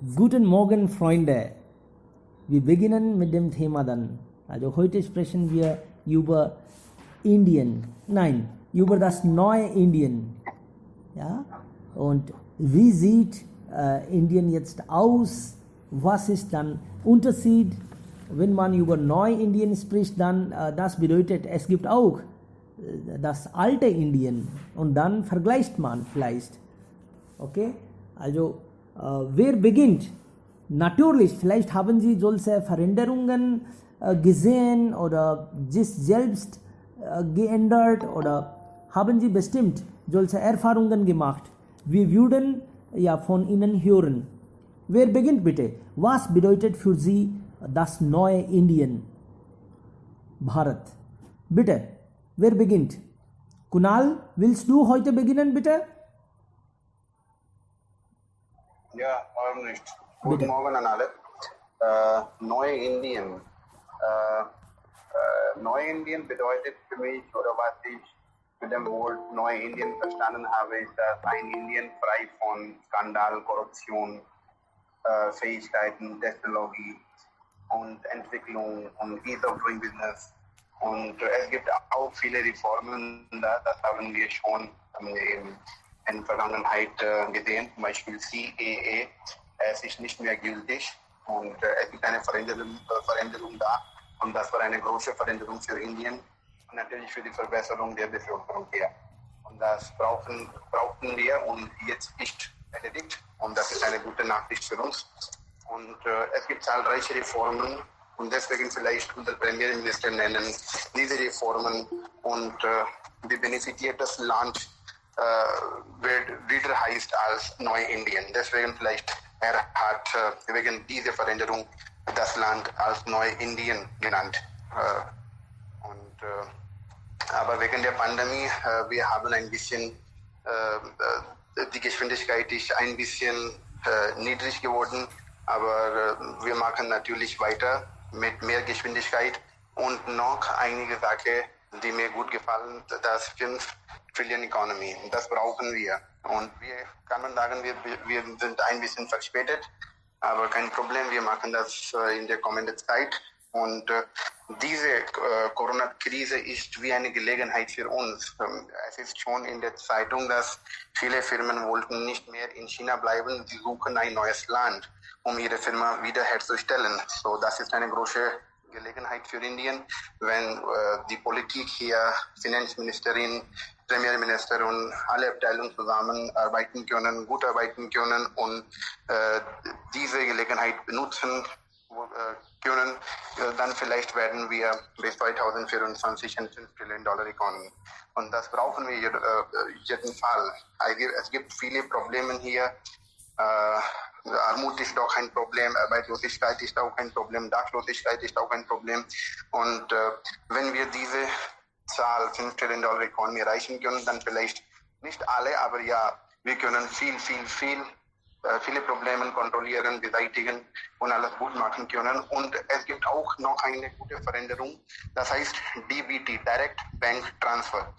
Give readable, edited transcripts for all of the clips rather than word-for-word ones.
Guten Morgen, Freunde. Wir beginnen mit dem Thema dann. Also heute sprechen wir über Indien. Nein, über das neue Indien. Ja? Und wie sieht Indien jetzt aus? Was ist dann Unterschied? Wenn man über Neu-Indien spricht, dann das bedeutet, es gibt auch das alte Indien und dann vergleicht man vielleicht. Okay? Also wer beginnt? Natürlich, vielleicht haben Sie solche Veränderungen gesehen oder sich selbst geändert oder haben Sie bestimmt solche Erfahrungen gemacht. Wir würden ja von Ihnen hören. Wer beginnt bitte? Was bedeutet für Sie das neue Indien? Bharat. Bitte, wer beginnt? Kunal, willst du heute beginnen bitte? Ja, warum nicht? Guten Morgen an alle. Neu-Indien. Neu-Indien bedeutet für mich, oder was ich mit dem Wort Neu-Indien verstanden habe, ist, dass ein Indien frei von Skandal, Korruption, Fähigkeiten, Technologie und Entwicklung und Ease of Doing Business. Und es gibt auch viele Reformen, das haben wir schon in der Vergangenheit gesehen, zum Beispiel CAA, es ist nicht mehr gültig und es gibt eine Veränderung da und das war eine große Veränderung für Indien und natürlich für die Verbesserung der Bevölkerung hier. Und das brauchten wir und jetzt ist erledigt und das ist eine gute Nachricht für uns. Und es gibt zahlreiche Reformen und deswegen vielleicht unser Premierminister nennen diese Reformen und wie benefitiert das Land wieder heißt als Neu-Indien. Deswegen vielleicht er hat wegen dieser Veränderung das Land als Neu-Indien genannt. Aber wegen der Pandemie, wir haben ein bisschen, die Geschwindigkeit ist ein bisschen niedrig geworden, aber wir machen natürlich weiter mit mehr Geschwindigkeit und noch einige Sachen, die mir gut gefallen, das 5 Trillion Economy. Das brauchen wir. Und kann man sagen, wir sind ein bisschen verspätet, aber kein Problem, wir machen das in der kommenden Zeit. Und diese Corona-Krise ist wie eine Gelegenheit für uns. Es ist schon in der Zeitung, dass viele Firmen wollten nicht mehr in China bleiben, sie suchen ein neues Land, um ihre Firma wiederherzustellen. So, das ist eine große Gelegenheit für Indien, wenn die Politik hier, Finanzministerin, Premierminister und alle Abteilungen zusammenarbeiten können, gut arbeiten können und diese Gelegenheit benutzen können, dann vielleicht werden wir bis 2024 ein $5 Trillion Economy. Und das brauchen wir jeden Fall. Es gibt viele Probleme hier. Armut ist auch ein Problem, Arbeitslosigkeit ist auch ein Problem, Dachlosigkeit ist auch ein Problem. Und wenn wir diese Zahl $5 Trillion Economy erreichen können, dann vielleicht nicht alle, aber ja, wir können viele Probleme kontrollieren, beseitigen und alles gut machen können. Und es gibt auch noch eine gute Veränderung, das heißt DBT, Direct Bank Transfer.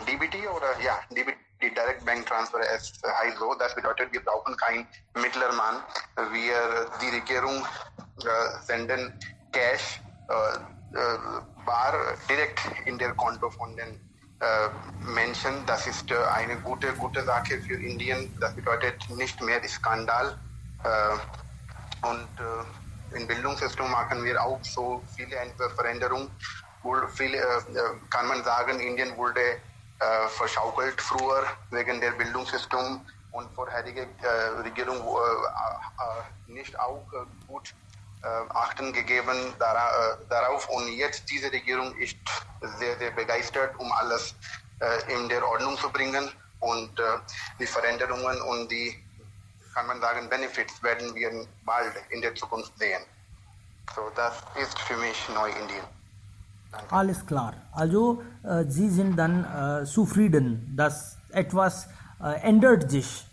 DBT oder ja, DBT, Direct Bank Transfer, es heißt so, das bedeutet, wir brauchen keinen Mittlermann. Die Regierung senden Cash bar direkt in der Konto von den Menschen. Das ist eine gute Sache für Indien. Das bedeutet nicht mehr Skandal. Und im Bildungssystem machen wir auch so viele Veränderungen. Kann man sagen, Indien wurde verschaukelt früher wegen der Bildungssystem und vorherige Regierung nicht auch gut Achten gegeben darauf und jetzt diese Regierung ist sehr, sehr begeistert, um alles in der Ordnung zu bringen und die Veränderungen und die, kann man sagen, Benefits werden wir bald in der Zukunft sehen. So, das ist für mich Neu-Indien. Danke. Alles klar. Also Sie sind dann zufrieden, dass etwas ändert sich.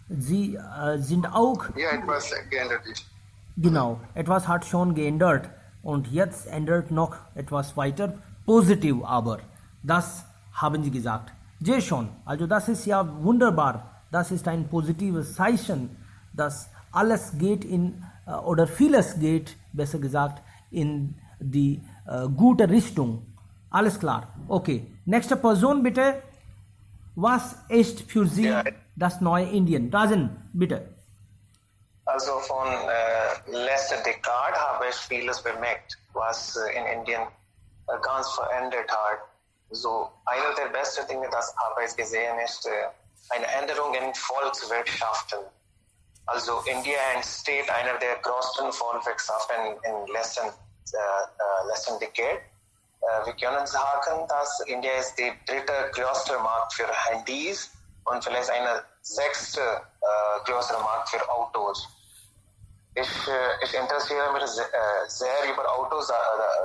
Sie sind auch... Ja, etwas geändert ist. Genau, etwas hat schon geändert und jetzt ändert noch etwas weiter, positiv aber. Das haben Sie gesagt. Sehr schon, also das ist ja wunderbar. Das ist ein positives Zeichen, dass alles geht oder vieles geht, besser gesagt, in die gute Richtung. Alles klar. Okay. Nächste Person bitte. Was ist für Sie das neue Indien? Rajan, bitte. Also von letzter Dekade habe ich vieles bemerkt, was in Indien ganz verändert hat. So einer der besten Dinge, das habe ich gesehen, ist eine Änderung in Volkswirtschaften. Also India entsteht einer der größten Volkswirtschaften in letzten Dekade. Wir können sagen, dass India ist der dritte größte Markt für Handys und vielleicht eine sechste größere Markt für Autos. Ich interessiere mich sehr über Autos,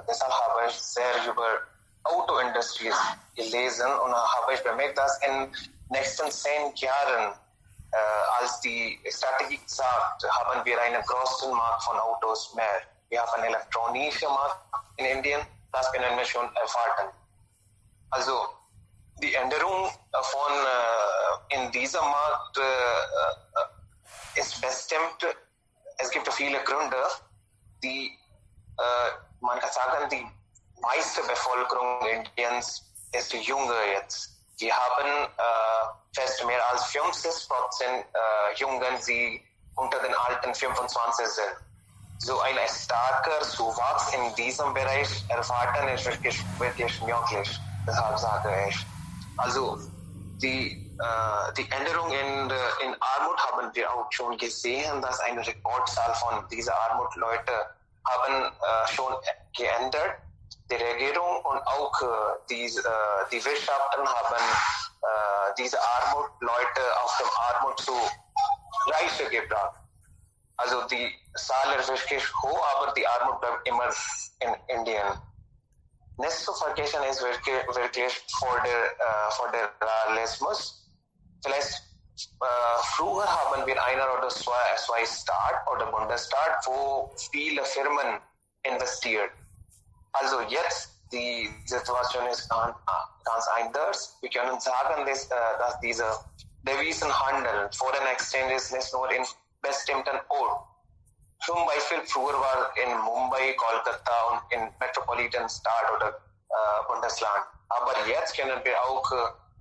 deshalb habe ich sehr über Autoindustrie gelesen und habe ich bemerkt, dass in den nächsten 10 Jahren, als die Strategie sagt, haben wir einen großen Markt von Autos mehr. Wir haben einen elektronischen Markt in Indien, das können wir schon erwarten. Also die Änderung von in diesem Markt ist bestimmt. Es gibt viele Gründe, die man kann sagen, die meiste Bevölkerung Indiens ist jünger jetzt. Wir haben fast mehr als 50% Jungen, die unter den alten 25 sind. So ein starker Zuwachs in diesem Bereich erwarten ist wirklich möglich. Deshalb sage ich. Also die Änderung in Armut haben wir auch schon gesehen, dass eine Rekordzahl von dieser Armutleute haben schon geändert. Die Regierung und auch die Wirtschaften haben diese Armutleute auf dem Armut zu Reiche gebracht. Also die Zahl ist wirklich hoch, aber die Armut bleibt immer in Indien. Nicht zu vergessen ist wirklich Föderalismus. Vielleicht früher haben wir einer oder zwei Staat oder Bundesstaat, wo viele Firmen investiert. Also jetzt die Situation ist ganz anders. Wir können sagen, dass dieser Devisenhandel, Foreign Exchange ist nicht nur in bestimmten Orten. Zum Beispiel früher war in Mumbai, Kolkata und in Metropolitan Stadt oder Bundesland. Aber jetzt können wir auch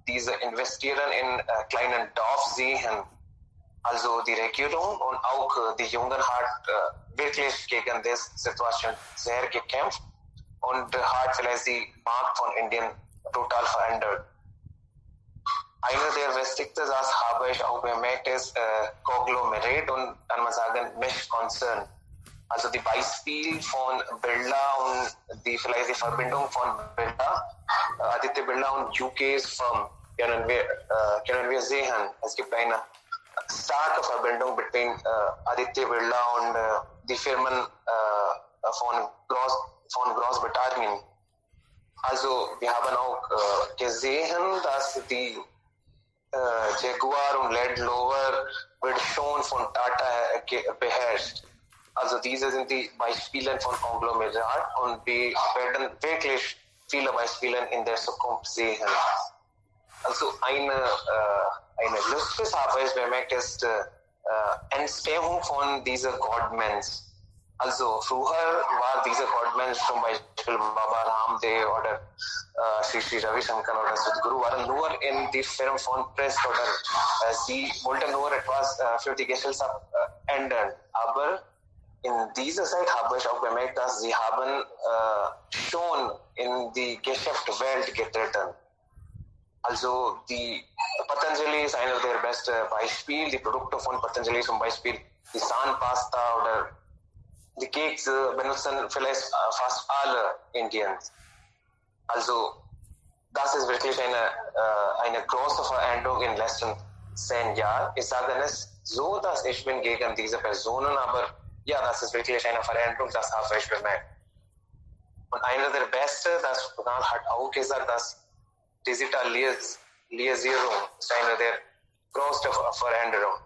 diese investieren in kleinen Dorf sehen. Also die Regierung und auch die Jungen hat wirklich gegen diese Situation sehr gekämpft und hat vielleicht die Markt von Indien total verändert. Einer der wichtigsten Sachen habe ich auch bemerkt, ist Konglomerat und kann man sagen Mischkonzern. Also die Beispiel von Birla und vielleicht die Verbindung von Birla, Aditya Birla und UK's Firm können wir sehen. Es gibt eine starke Verbindung zwischen Aditya Birla und die Firmen von Großbritannien. Also wir haben auch gesehen, dass die Jaguar und Land Rover wird schon von Tata beherrscht. Also diese sind die Beispiele von Konglomerat und wir werden wirklich viele Beispiele in der Zukunft sehen. Also eine Liste habe ich bemerkt, ist Entstehung von diesen Governments. Also früher war diese Governments zum Beispiel Baba Ramdev oder Sri Ravi Shankar oder Sadhguru waren nur in die Firma von Press oder sie wollten nur etwas für die Gesellschaft ändern. Aber in dieser Zeit habe ich auch bemerkt, dass sie haben schon in die Geschäftswelt getreten. Also die Patanjali ist einer der besten Beispiele. Die Produkte von Patanjali zum Beispiel die Zahnpasta oder die Keks benutzen vielleicht fast alle Indiens. Also das ist wirklich eine große Veränderung in den letzten 10 Jahren. Ich sage nicht so, dass ich bin gegen diese Personen, aber ja, das ist wirklich eine Veränderung, das habe ich bemerkt. Und einer der besten, das Kunal hat auch gesagt, dass Digitalisierung ist eine der größten Veränderungen.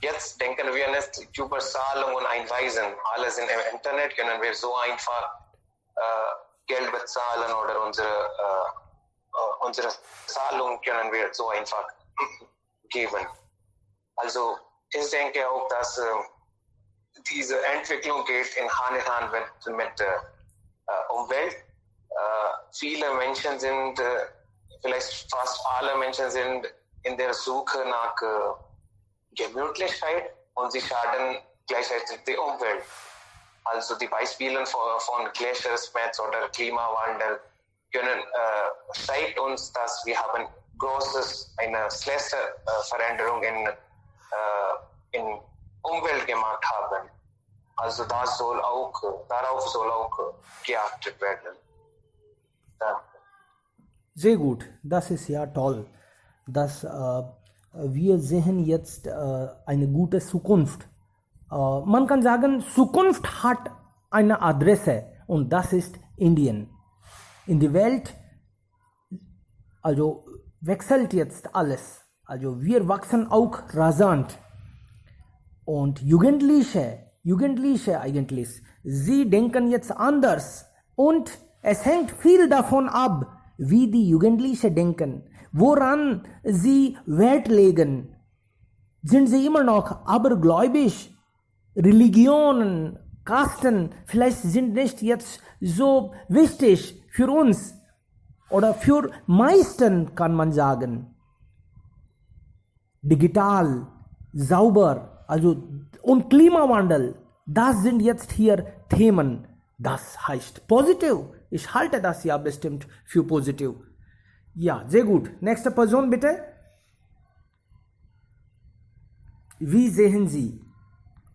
Jetzt denken wir nicht über Zahlungen und Einweisen. Alles im Internet können wir so einfach Geld bezahlen oder unsere Zahlung können wir so einfach geben. Also ich denke auch, dass diese Entwicklung geht in Hand mit Umwelt. Viele Menschen sind, vielleicht fast alle Menschen sind in der Suche nach Gemütlichkeit und sie schaden gleichzeitig die Umwelt. Also die Beispiele von Glacier-Smets oder Klimawandel zeigt uns, dass wir haben eine schlechte Veränderung in Umwelt gemacht haben. Also darauf soll auch geachtet werden. Danke. Sehr gut, das ist ja toll, dass wir sehen jetzt eine gute Zukunft. Man kann sagen, Zukunft hat eine Adresse und das ist Indien. In der Welt, also wechselt jetzt alles. Also wir wachsen auch rasant. Und Jugendliche eigentlich, sie denken jetzt anders. Und es hängt viel davon ab, wie die Jugendlichen denken, woran sie Wert legen. Sind sie immer noch abergläubisch? Religionen, Kasten, vielleicht sind nicht jetzt so wichtig für uns oder für meisten, kann man sagen. Digital, sauber, also und Klimawandel, das sind jetzt hier Themen. Das heißt positiv. Ich halte das ja bestimmt für positiv. Ja, sehr gut. Nächste Person bitte. Wie sehen Sie?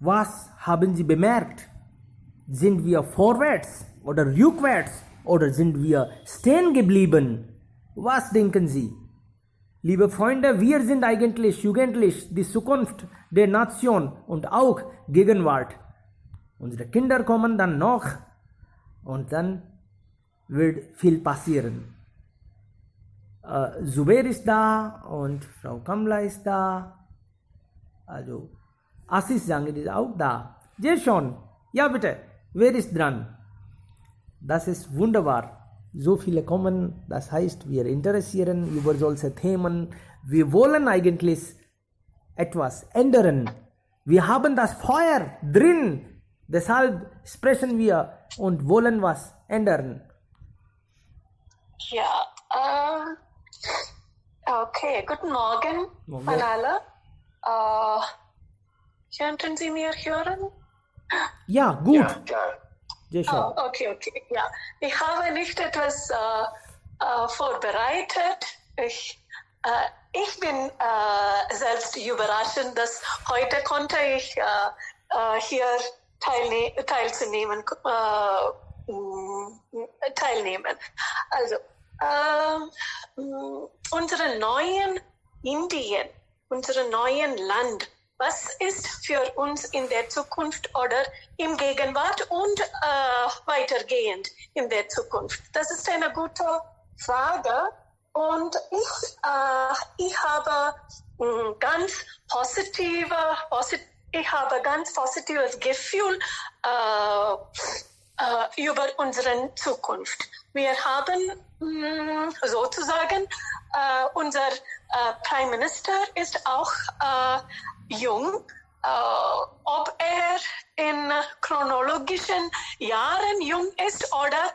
Was haben Sie bemerkt? Sind wir vorwärts oder rückwärts oder sind wir stehen geblieben? Was denken Sie? Liebe Freunde, wir sind eigentlich jugendlich die Zukunft der Nation und auch Gegenwart. Unsere Kinder kommen dann noch und dann wird viel passieren. Zubair ist da und Frau Kamla ist da. Also Assis Jangid ist auch da. Jason, ja bitte, wer ist dran? Das ist wunderbar. So viele kommen, das heißt, wir interessieren über solche Themen. Wir wollen eigentlich etwas ändern. Wir haben das Feuer drin. Deshalb sprechen wir und wollen was ändern. Ja, okay, guten Morgen an alle. Könnten Sie mir hören? Ja, gut. Ja, klar. Oh, okay, ja. Ich habe nicht etwas vorbereitet. Ich bin selbst überrascht, dass heute konnte ich hier teilnehmen. Also, unsere neuen Indien, unsere neuen Land, was ist für uns in der Zukunft oder im Gegenwart und weitergehend in der Zukunft? Das ist eine gute Frage und ich habe ganz positives Gefühl über unsere Zukunft. Wir haben sozusagen unser Prime Minister ist auch jung, ob er in chronologischen Jahren jung ist oder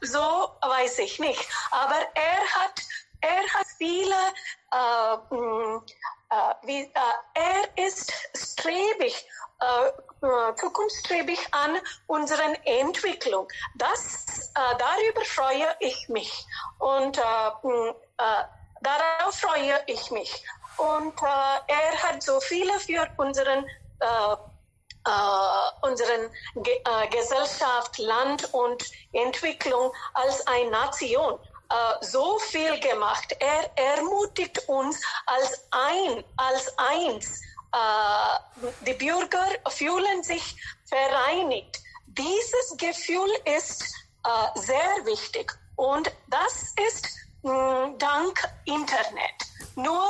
so, weiß ich nicht. Aber er hat viele, er ist strebig, zukunftsstrebig an unseren Entwicklung. Darüber freue ich mich und darauf freue ich mich. Und er hat so viele für unseren Gesellschaft, Land und Entwicklung als eine Nation so viel gemacht. Er ermutigt uns als eins. Die Bürger fühlen sich vereinigt. Dieses Gefühl ist sehr wichtig und das ist dank Internet. Nur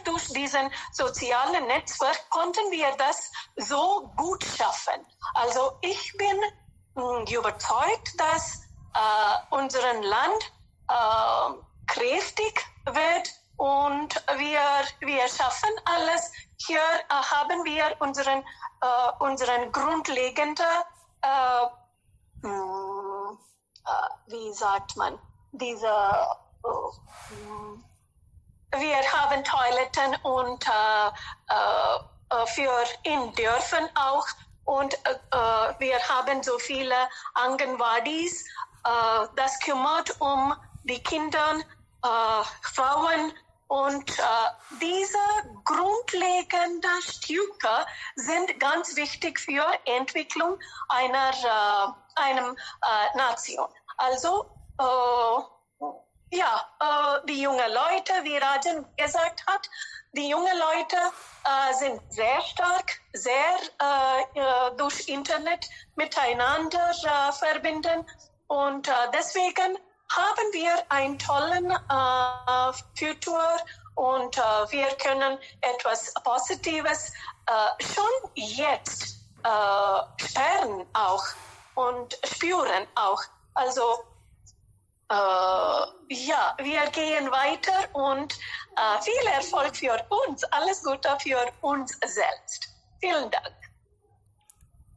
durch diesen sozialen Netzwerk konnten wir das so gut schaffen. Also ich bin überzeugt, dass unser Land kräftig wird und wir schaffen alles. Hier haben wir unseren grundlegenden, wie sagt man, wir haben Toiletten und für in Dörfern auch und wir haben so viele Angenwadis, das kümmert um die Kinder, Frauen und diese grundlegenden Stücke sind ganz wichtig für Entwicklung einer Nation. Also die jungen Leute, wie Rajan gesagt hat, die jungen Leute sind sehr stark, sehr durch Internet miteinander verbinden und deswegen haben wir einen tollen Futur und wir können etwas Positives schon jetzt spüren auch und spüren auch. Also wir gehen weiter und viel Erfolg für uns. Alles Gute für uns selbst. Vielen Dank.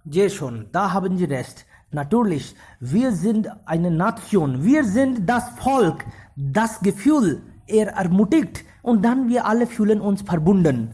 Sehr schön, da haben Sie recht. Natürlich, wir sind eine Nation, wir sind das Volk, das Gefühl, ermutigt und dann wir alle fühlen uns verbunden.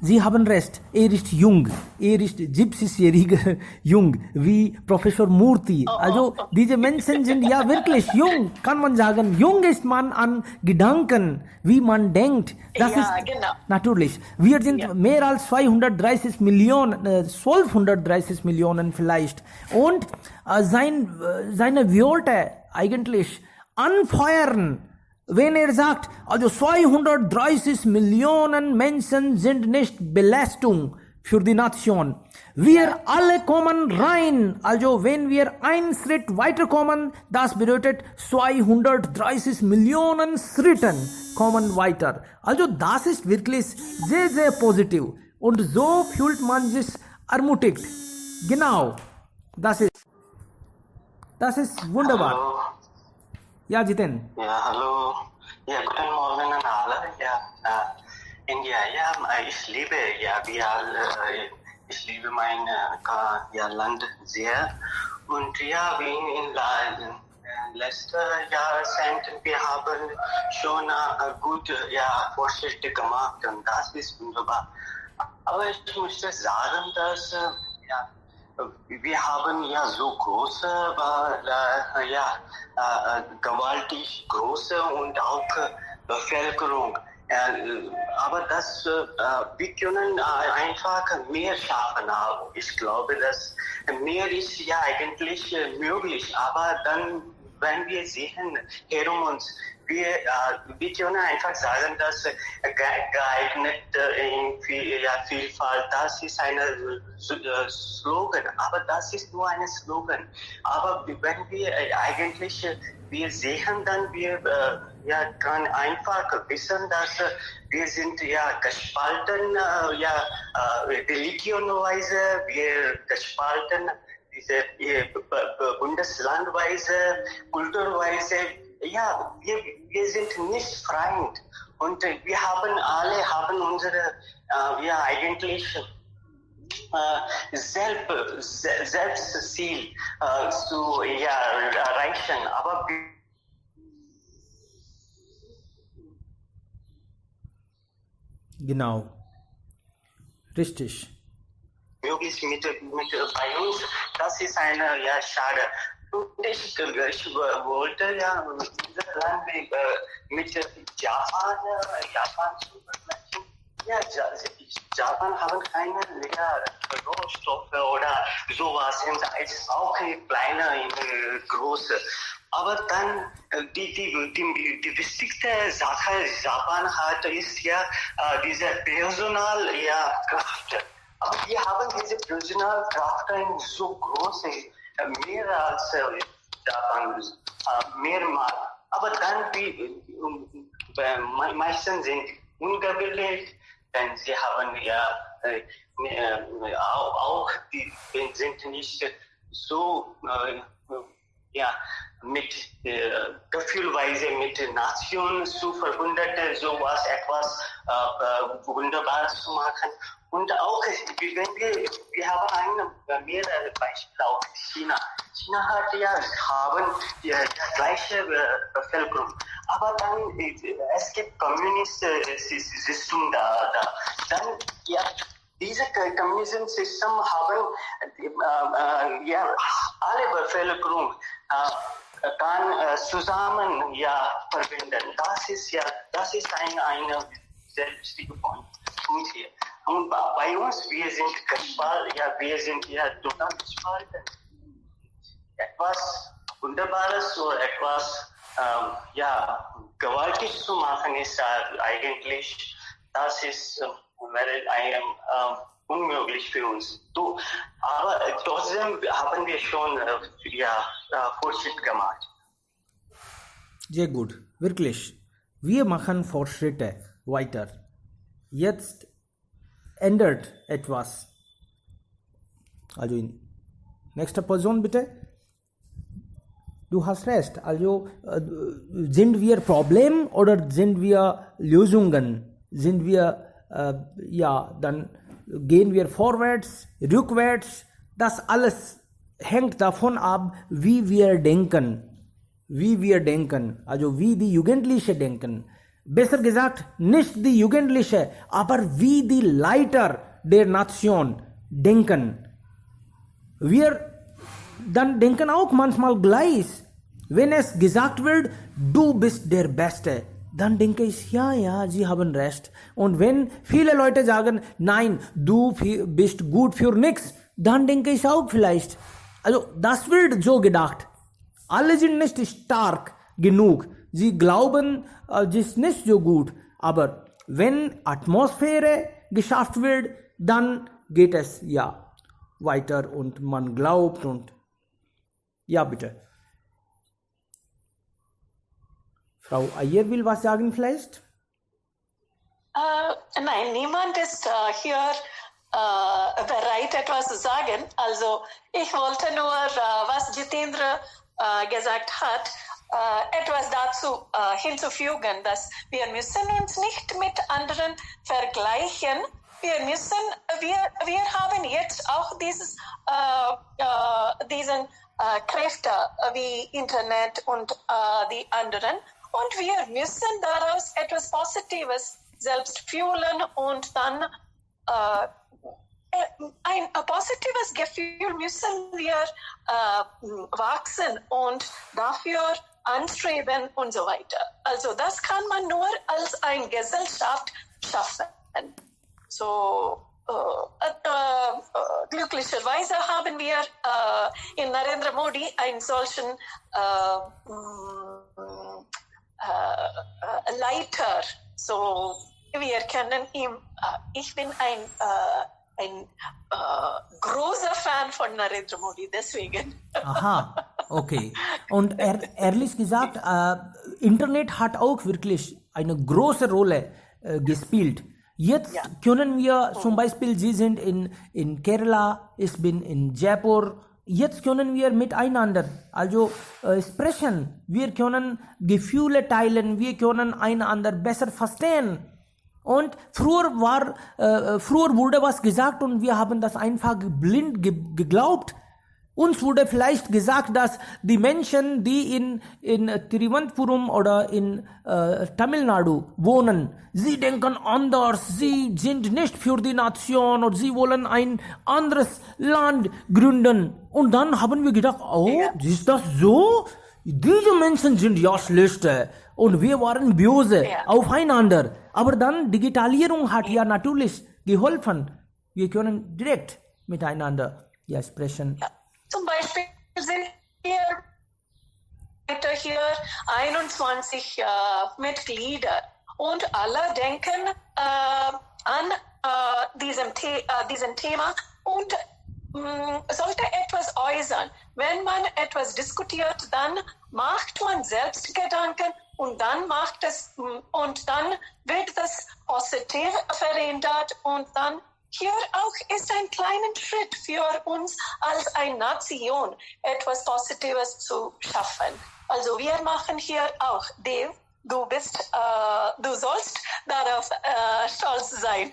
Sie haben recht, ist jung, ist 70-jähriger jung, wie Professor Murthy. Also diese Menschen sind ja wirklich jung, kann man sagen. Jung ist man an Gedanken, wie man denkt. Das ist genau. Natürlich. Wir sind mehr als 230 Millionen, 1230 Millionen vielleicht. Und seine Worte eigentlich anfeuern. Wenn sagt, also 230 Millionen Menschen sind nicht Belastung für die Nation. Wir alle kommen rein. Also wenn wir einen Schritt weiterkommen, das bedeutet 230 Millionen Schritten kommen weiter. Also das ist wirklich sehr, sehr positiv. Und so fühlt man sich ermutigt. Genau. Das ist wunderbar. Hallo. Ja, Jiten. Ja, hallo. Ja, guten Morgen an alle. Ja, India, ich liebe, ich liebe mein Land sehr. Und ja, wie in letzten Jahrzehnten, wir haben schon gute Fortschritte gemacht und das ist wunderbar. Aber ich möchte sagen, dass wir haben ja so große, gewaltig große und auch Bevölkerung. Aber wir können einfach mehr schaffen. Ich glaube, dass mehr ist ja eigentlich möglich. Aber dann, wenn wir sehen herum uns, wir können einfach sagen, dass geeignet in Vielfalt, das ist ein Slogan, aber das ist nur ein Slogan. Aber wenn wir eigentlich wir sehen, dann wir können einfach wissen, dass wir sind gespalten, religionweise, wir gespalten, diese bundeslandweise, kulturweise. Ja, wir sind nicht Freund und wir haben unsere eigentlich Selbstziel zu erreichen, aber genau, richtig. Möglichst mit bei uns, das ist eine schade. Und ich wollte dieses Land mit Japan zu vergleichen. Ja, Japan haben keine Rohstoffe oder sowas. Es ist auch kleine, große. Aber dann die wichtigste Sache Japan hat ist diese Personalkraft. Aber wir haben diese Personalkraft so große, mehr als Japan, mehrmal. Aber dann die meisten sind ungewillt, denn sie haben auch die sind nicht so mit Gefühlweise mit Nationen zu verbunden, sowas etwas Wunderbares zu machen. Und auch, wenn wir haben mehrere Beispiele auch China. China hat haben die gleiche Bevölkerung. Aber dann, es gibt Kommunismus-System da. Dann, diese Kommunismus-System haben alle Bevölkerung kann zusammen verbinden. Das ist ein sehr wichtiger Punkt hier. Und bei uns, wir sind total gespalten. Etwas Wunderbares oder etwas gewaltig zu machen ist eigentlich, das ist unmöglich für uns. Aber trotzdem haben wir schon Fortschritt gemacht. Sehr gut, wirklich. Wir machen Fortschritte weiter. Jetzt ändert etwas. Also, nächste Person bitte. Du hast recht. Also, sind wir Problem oder sind wir Lösungen? Sind wir, dann gehen wir vorwärts, rückwärts. Das alles hängt davon ab, wie wir denken. Also wie die Jugendlichen denken. Besser gesagt, nicht die Jugendlichen, aber wie die Leiter der Nation denken. Wir dann denken auch manchmal gleich. Wenn es gesagt wird, du bist der Beste, dann denke ich, ja, sie haben recht. Und wenn viele Leute sagen, nein, du bist gut für nichts, dann denke ich auch vielleicht. Also das wird so gedacht. Alle sind nicht stark genug. Sie glauben, es ist nicht so gut. Aber wenn Atmosphäre geschafft wird, dann geht es weiter und man glaubt und bitte. Frau Ayer will was sagen vielleicht? Nein, niemand ist hier bereit, etwas zu sagen. Also ich wollte nur, was Jitendra gesagt hat, etwas dazu hinzufügen, dass wir müssen uns nicht mit anderen vergleichen. Wir haben jetzt auch diesen Kräfte wie Internet und die anderen. Und wir müssen daraus etwas Positives selbst fühlen und dann ein positives Gefühl müssen wir wachsen und dafür anstreben und so weiter. Also das kann man nur als eine Gesellschaft schaffen. So glücklicherweise haben wir in Narendra Modi einen solchen Leiter. So wir kennen ihn. Ich bin ein großer Fan von Narendra Modi, deswegen. Aha, okay. Und ehrlich gesagt, Internet hat auch wirklich eine große Rolle gespielt. Jetzt können wir zum Beispiel, Sie sind in Kerala, ich bin in Jaipur, jetzt können wir miteinander sprechen. Wir können Gefühle teilen, wir können einander besser verstehen. Und früher wurde was gesagt und wir haben das einfach blind geglaubt. Uns wurde vielleicht gesagt, dass die Menschen, die in Trivandrum oder in Tamil Nadu wohnen, sie denken anders, sie sind nicht für die Nation und sie wollen ein anderes Land gründen. Und dann haben wir gedacht, ist das so? Diese Menschen sind schlechte und wir waren böse aufeinander. Aber dann Digitalisierung hat natürlich geholfen. Wir können direkt miteinander sprechen. Ja. Zum Beispiel sind hier 21 Mitglieder und alle denken an diesem Thema und sollte etwas äußern. Wenn man etwas diskutiert, dann macht man selbst Gedanken und dann wird das positiv verändert und dann hier auch ist ein kleiner Schritt für uns als eine Nation, etwas Positives zu schaffen. Also wir machen hier auch, Dave, du sollst darauf stolz sein.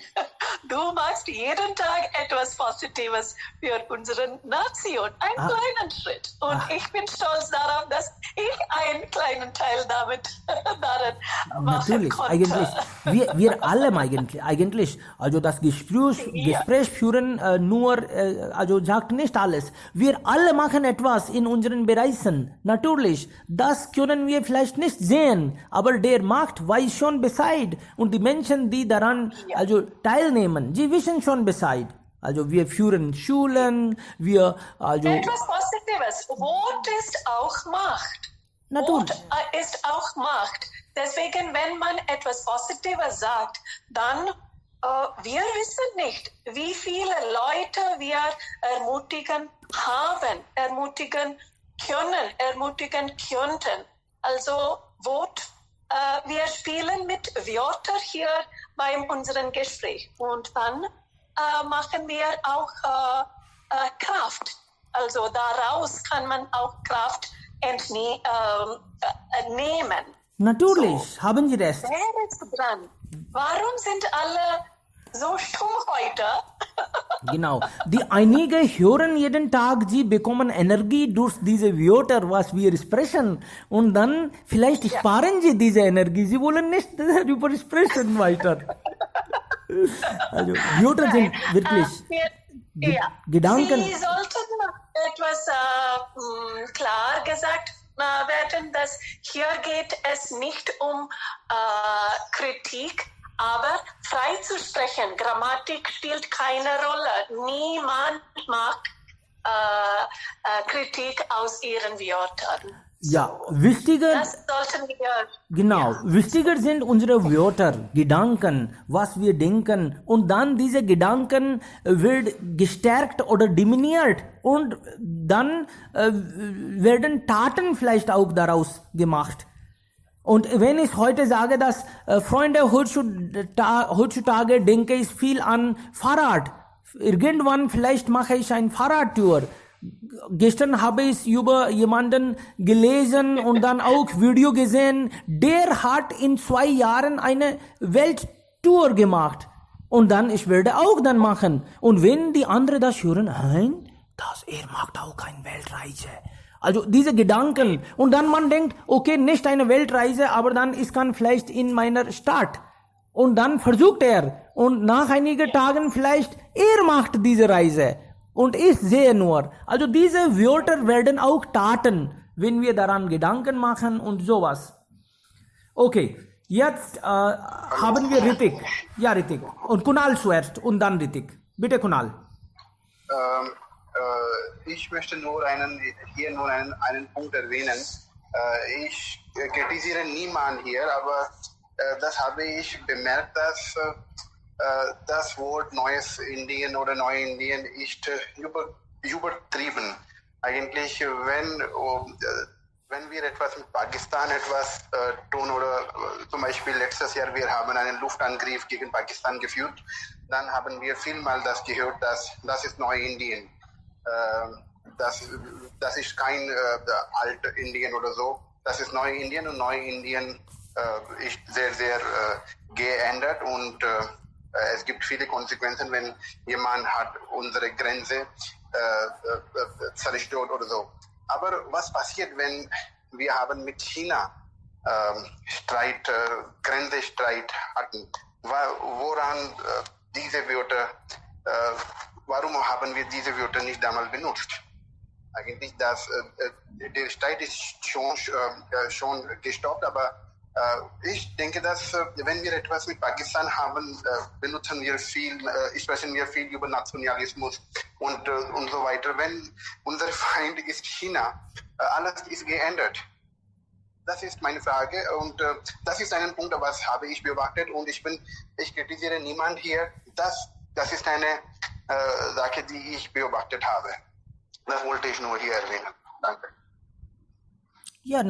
Du machst jeden Tag etwas Positives für unsere Nation. Ein kleiner Schritt. Und ich bin stolz darauf, dass ich einen kleinen Teil darin machen Natürlich, konnte. eigentlich. Wir alle eigentlich. Also das Gespräch führen nur, also sagt nicht alles. Wir alle machen etwas in unseren Bereichen. Natürlich, das können wir vielleicht nicht sehen, aber der Markt weiß schon Bescheid. Und die Menschen, die daran also teilnehmen, sie wissen schon Bescheid. Also wir führen Schulen, wir also Etwas Positives. Wort ist auch Macht. natürlich. Wort ist auch Macht. Deswegen, wenn man etwas Positives sagt, dann wir wissen nicht, wie viele Leute wir ermutigen haben, ermutigen können, ermutigen könnten. Also Wort, wir spielen mit Wörtern hier bei unserem Gespräch und dann machen wir auch Kraft. Also daraus kann man auch Kraft nehmen. Natürlich, haben Sie recht. Wer ist dran? Warum sind alle so stumm heute? Genau. Die einige hören jeden Tag, sie bekommen Energie durch diese Wörter, was wir sprechen. Und dann vielleicht sparen sie diese Energie. Sie wollen nicht darüber sprechen weiter. Also Wörter sind wirklich Gedanken. Sie sollten etwas klar gesagt werden, dass hier geht es nicht um Kritik, aber frei zu sprechen. Grammatik spielt keine Rolle. Niemand mag Kritik aus ihren Wörtern. Ja, wichtiger. Das sollten wir. Genau, wichtiger sind unsere Wörter, Gedanken, was wir denken, und dann diese Gedanken wird gestärkt oder diminuiert und dann werden Taten vielleicht auch daraus gemacht. Und wenn ich heute sage, dass Freunde, heutzutage denke ich viel an Fahrrad. Irgendwann vielleicht mache ich eine Fahrradtour. Gestern habe ich über jemanden gelesen und dann auch Video gesehen, der hat in 2 Jahren eine Welttour gemacht. Und dann, ich werde auch dann machen. Und wenn die anderen das hören, nein, er macht auch eine Weltreise. Also diese Gedanken. Und dann man denkt, okay, nicht eine Weltreise, aber dann ich kann vielleicht in meiner Stadt. Und dann versucht er. Und nach einigen Tagen vielleicht, er macht diese Reise. Und ich sehe nur. Also diese Wörter werden auch Taten, wenn wir daran Gedanken machen und sowas. Okay, jetzt haben wir Ritik. Ja, Ritik. Und Kunal zuerst und dann Ritik. Bitte, Kunal. Ich möchte nur einen Punkt erwähnen. Ich kritisiere niemanden hier, aber das habe ich bemerkt, dass das Wort Neues Indien oder Neu-Indien ist übertrieben. Eigentlich, wenn wir etwas mit Pakistan tun oder zum Beispiel letztes Jahr wir haben einen Luftangriff gegen Pakistan geführt, dann haben wir vielmal das gehört, dass das ist Neu-Indien. Das ist kein alte Indien oder so. Das ist Neu-Indien und Neu-Indien ist sehr, sehr geändert und es gibt viele Konsequenzen, wenn jemand hat unsere Grenze zerstört oder so. Aber was passiert, wenn wir haben mit China Grenzestreit hatten? Woran diese Wörter, warum haben wir diese Wörter nicht damals benutzt? Eigentlich der Streit ist schon gestoppt, aber ich denke, dass wenn wir etwas mit Pakistan haben, sprechen wir viel über Nationalismus und so weiter. Wenn unser Feind ist China, alles ist geändert. Das ist meine Frage und das ist ein Punkt, was habe ich beobachtet und ich kritisiere niemand hier. Das ist eine Sache, die ich beobachtet habe. Das wollte ich nur hier erwähnen. Danke. Ja,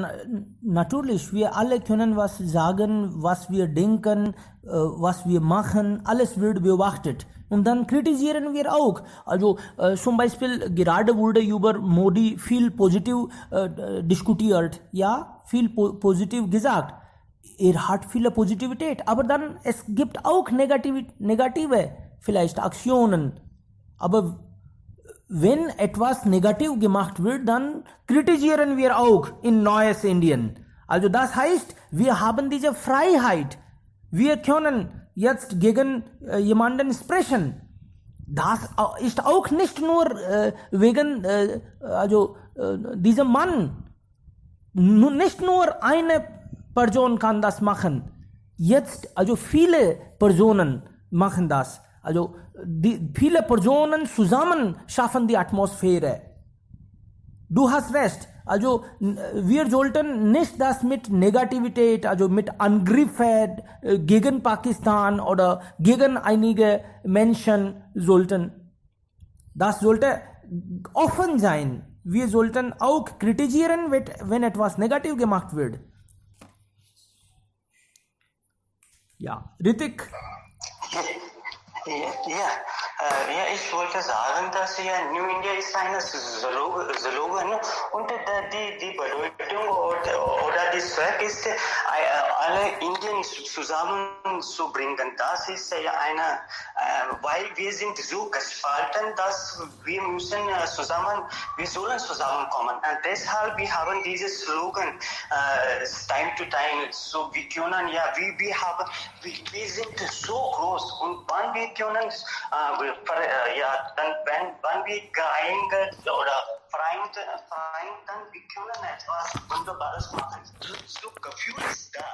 natürlich. Wir alle können was sagen, was wir denken, was wir machen. Alles wird beobachtet. Und dann kritisieren wir auch. Also zum Beispiel gerade wurde über Modi viel positiv diskutiert. Ja, viel positiv gesagt. Hat viele Positivität. Aber dann, es gibt auch negative vielleicht Aktionen. Aber wenn etwas negativ gemacht wird, dann kritisieren wir auch in Neues Indien. Also das heißt, wir haben diese Freiheit. Wir können jetzt gegen jemanden sprechen. Das ist auch nicht nur wegen diesem Mann. Nicht nur eine Person kann das machen. Jetzt, also viele Personen machen das. Also viele Personen zusammen schaffen die Atmosphäre. Du hast recht. Also wir sollten nicht das mit Negativität, also mit Angriffen gegen Pakistan oder gegen einige Menschen sollten. Das sollte offen sein. Wir sollten auch kritisieren, wenn etwas negativ gemacht wird. Ja, Ritik. Ja, ich wollte sagen, dass ja New India ist eine Slogan und die Bedeutung oder die Zweck ist, alle Indien zusammenzubringen. Das ist ja eine, weil wir sind so gespalten, dass wir sollen zusammenkommen. Und deshalb wir haben dieses Slogan time to time. So wir können wir sind so groß und wann wir können wenn wir geeignet oder vereint, dann wir können etwas Wunderbares machen. So Gefühl ist da,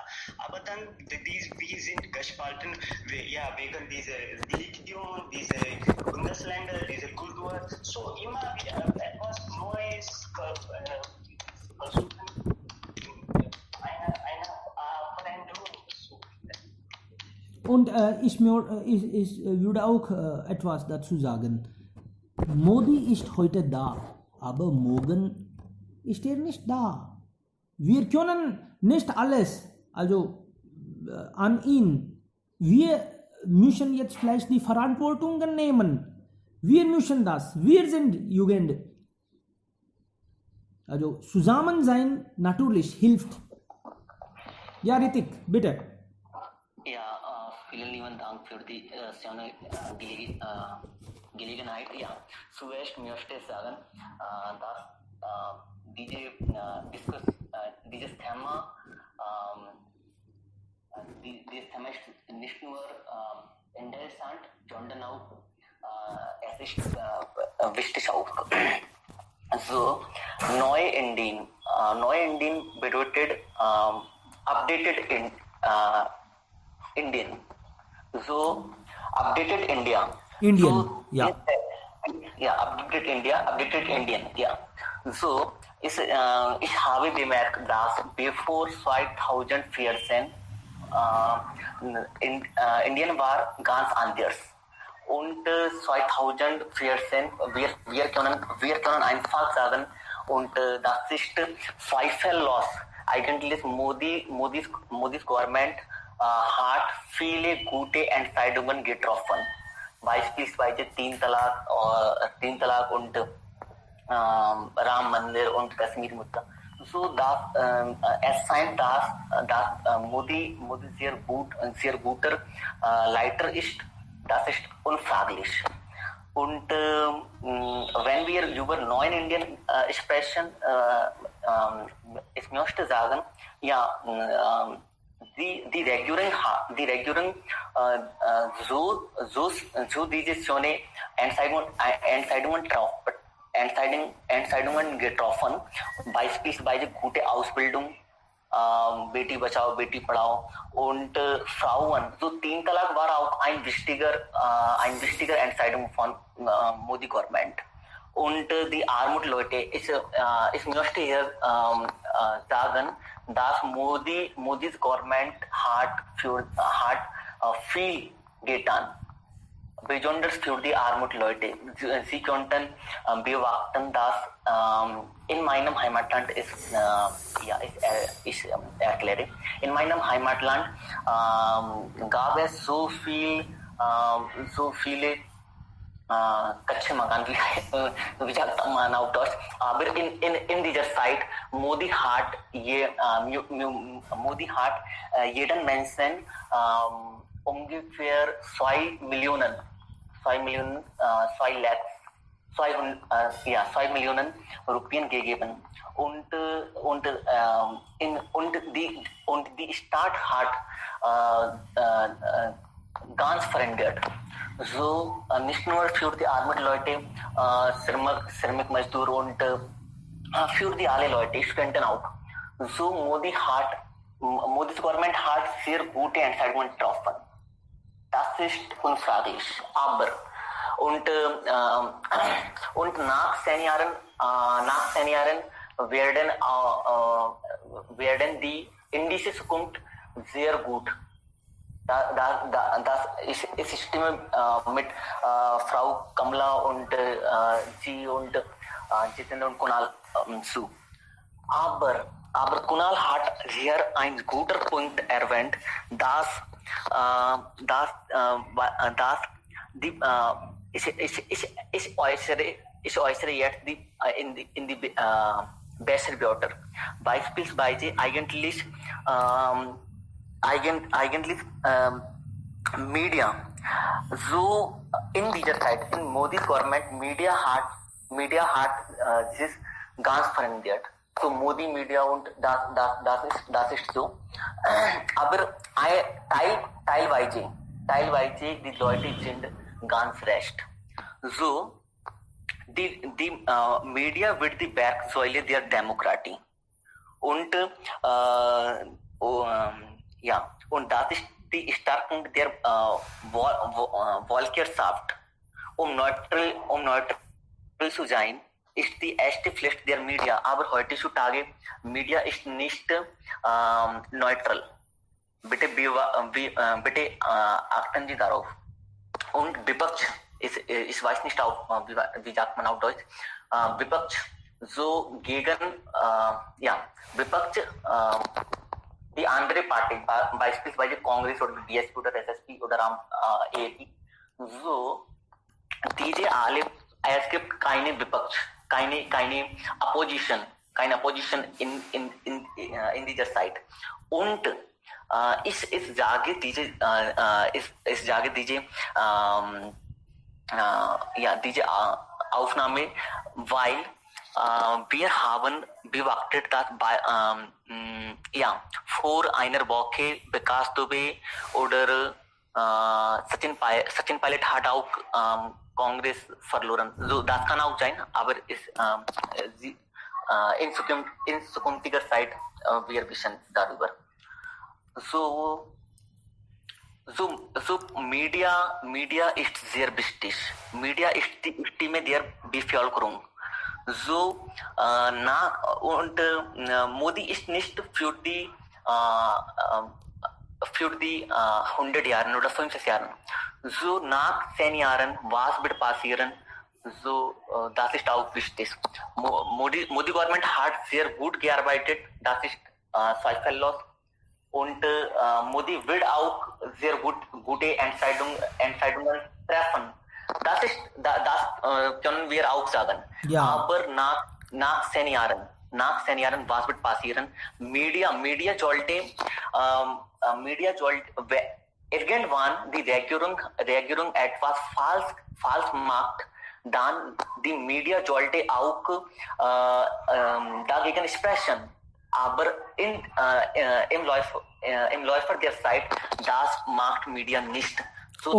aber dann wir sind gespalten wegen dieser Religion, diese Bundesländer, diese Kultur. So immer wieder etwas Neues versuchen, eine Veränderung. Und ich würde auch etwas dazu sagen. Modi ist heute da, aber morgen ist er nicht da. Wir können nicht alles, also an ihn. Wir müssen jetzt vielleicht die Verantwortung nehmen. Wir müssen das. Wir sind Jugend. Also zusammen sein natürlich hilft. Ja, Ritik, bitte. Ja, vielen lieben Dank für die schöne Gelegenheit. Ja, zuerst möchte ich sagen, dass dieses Thema ist nicht nur interessant, sondern auch es ist wichtig auch. Also Neu-Indien bedeutet updated Indian. So updated India. Indian, ja. Ja, updated Indian, ja. So, ich habe bemerkt, dass bevor 2014 Indien war ganz anders. Und 2014, wir können einfach sagen, und das ist zweifellos. Eigentlich Modis Government hat viele gute Entscheidungen getroffen. Beispielsweise 10 Talak und Ram Mandir und Kashmir Mutta. So es scheint, dass Modi sehr guter Leiter ist. Das ist unfraglich. Und wenn wir über neuen Indien sprechen, ich möchte sagen, ja, die Regierung so diese schöne Entscheidungen getroffen, beispielsweise gute Ausbildung, Beti Bachao, Beti Padhao und Frauen. So 10 Talak war auch ein wichtiger Entscheidung von Modi Government. Und die Armut-Leute, ich möchte hier sagen, dass Modis Government hat viel getan. besonders für die armen Leute. Sie könnten beobachten, dass in meinem Heimatland ich erkläre, in meinem Heimatland gab es so viele कच्चे मकान wie sagt man auf Deutsch, aber in dieser Zeit Modi hat jeden Menschen ungefähr 2 Millionen Rupien gegeben und die Stadt hat ganz verändert. So nicht nur für die armen Leute, श्रमिक मजदूर und für die alle Leute, Studenten auch. So Modi's Government hat sehr gute Entscheidungen getroffen. Das ist unfraglich. Aber und nach 10 Jahren werden die in diese Zukunft sehr gut. Ich stimme mit Frau Kamala und Sie und Jiten und Kunal zu. Aber Kunal hat hier einen guten Punkt erwähnt, dass ich äußere jetzt in die bessere Wörter. Beispielsweise eigentlich Media. So in dieser Zeit, in Modi's Government, Media hat sich ganz verändert. So Modi Media und das ist so. Aber teilweise die Leute sind ganz recht. So die Media wird die Werksäule der Demokratie. Und und das ist die Stärkung der Volkswirtschaft. Neutral zu sein, ist die erste Pflicht der Media. Aber heutzutage, Media ist nicht neutral. Bitte achten Sie darauf. Und Vipaksh, ich weiß nicht, wie sagt man auf Deutsch, Vipaksh, so gegen, Vipaksh, die andere Party, beispielsweise Kongress oder DSP oder SSP oder AAP, so diese alle, es gibt keine Vipaksh, keine Opposition in dieser Zeit. Und ich sage diese Aufnahme, weil wir haben beobachtet, dass vor einer Woche Vikas Dubey oder Sachin Pilot hat auch Kongress verloren. So, das kann auch sein, aber in zukünftiger Zeit wir wissen darüber. So Media ist sehr wichtig. Media ist die Stimme der Bevölkerung. So Modi ist nicht für die 100 Jahren oder 50 Jahren. So nach 10 Jahren, was wird passieren? So das ist auch wichtig. Modi Government hat sehr gut gearbeitet. Das ist zweifellos. Und Modi wird auch sehr gute Entscheidungen treffen. Das können wir auch sagen. Ja. Aber nach 10 Jahren, was wird passieren? Media sollte irgendwann die Regierung etwas falsch macht, dann die Media sollte auch dagegen sprechen. Aber im Läufer der Zeit, das macht Media nicht. So,